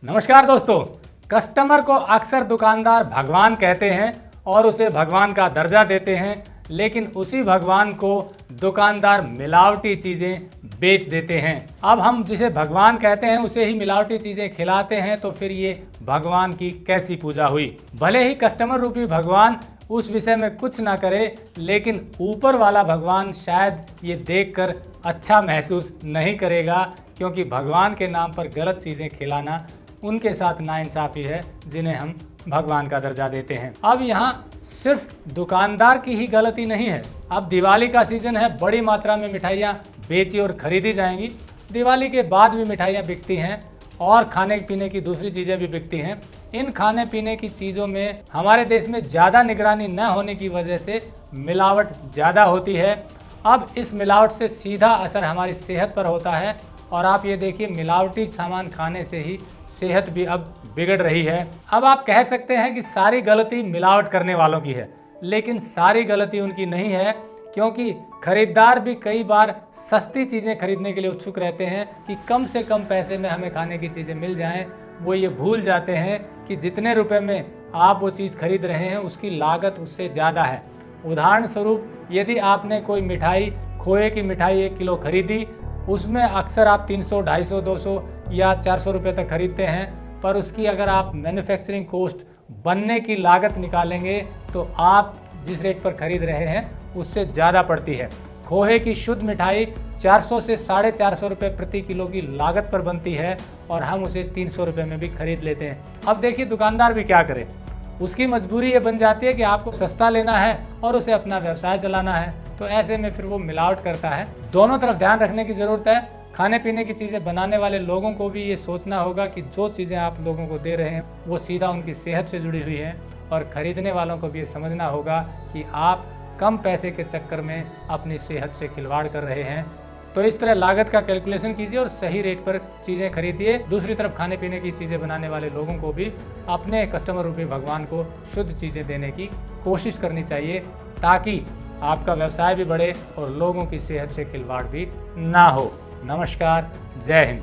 नमस्कार दोस्तों। कस्टमर को अक्सर दुकानदार भगवान कहते हैं और उसे भगवान का दर्जा देते हैं, लेकिन उसी भगवान को दुकानदार मिलावटी चीज़ें बेच देते हैं। अब हम जिसे भगवान कहते हैं उसे ही मिलावटी चीज़ें खिलाते हैं, तो फिर ये भगवान की कैसी पूजा हुई। भले ही कस्टमर रूपी भगवान उस विषय में कुछ ना करे, लेकिन ऊपर वाला भगवान शायद ये देखकर अच्छा महसूस नहीं करेगा, क्योंकि भगवान के नाम पर गलत चीज़ें खिलाना उनके साथ नाइंसाफ़ी है जिन्हें हम भगवान का दर्जा देते हैं। अब यहाँ सिर्फ दुकानदार की ही गलती नहीं है। अब दिवाली का सीज़न है, बड़ी मात्रा में मिठाइयाँ बेची और खरीदी जाएंगी। दिवाली के बाद भी मिठाइयाँ बिकती हैं और खाने पीने की दूसरी चीज़ें भी बिकती हैं। इन खाने पीने की चीज़ों में हमारे देश में ज़्यादा निगरानी न होने की वजह से मिलावट ज़्यादा होती है। अब इस मिलावट से सीधा असर हमारी सेहत पर होता है, और आप ये देखिए मिलावटी सामान खाने से ही सेहत भी अब बिगड़ रही है। अब आप कह सकते हैं कि सारी गलती मिलावट करने वालों की है, लेकिन सारी गलती उनकी नहीं है, क्योंकि खरीदार भी कई बार सस्ती चीज़ें खरीदने के लिए उत्सुक रहते हैं कि कम से कम पैसे में हमें खाने की चीज़ें मिल जाएं। वो ये भूल जाते हैं कि जितने रुपए में आप वो चीज़ खरीद रहे हैं उसकी लागत उससे ज़्यादा है। उदाहरण स्वरूप, यदि आपने कोई मिठाई, खोए की मिठाई 1 किलो खरीदी, उसमें अक्सर आप 300, 250, 200 या 400 रुपये तक खरीदते हैं, पर उसकी अगर आप मैन्युफैक्चरिंग कॉस्ट, बनने की लागत निकालेंगे तो आप जिस रेट पर खरीद रहे हैं उससे ज़्यादा पड़ती है। खोए की शुद्ध मिठाई 400 से 450 रुपये प्रति किलो की लागत पर बनती है और हम उसे 300 रुपये में भी खरीद लेते हैं। अब देखिए दुकानदार भी क्या करे, उसकी मजबूरी ये बन जाती है कि आपको सस्ता लेना है और उसे अपना व्यवसाय चलाना है, तो ऐसे में फिर वो मिलावट करता है। दोनों तरफ ध्यान रखने की ज़रूरत है। खाने पीने की चीज़ें बनाने वाले लोगों को भी ये सोचना होगा कि जो चीज़ें आप लोगों को दे रहे हैं वो सीधा उनकी सेहत से जुड़ी हुई है, और ख़रीदने वालों को भी ये समझना होगा कि आप कम पैसे के चक्कर में अपनी सेहत से खिलवाड़ कर रहे हैं। तो इस तरह लागत का कैलकुलेशन कीजिए और सही रेट पर चीज़ें खरीदिए। दूसरी तरफ खाने पीने की चीज़ें बनाने वाले लोगों को भी अपने कस्टमर रूपी भगवान को शुद्ध चीज़ें देने की कोशिश करनी चाहिए, ताकि आपका व्यवसाय भी बढ़े और लोगों की सेहत से खिलवाड़ भी ना हो। नमस्कार, जय हिंद।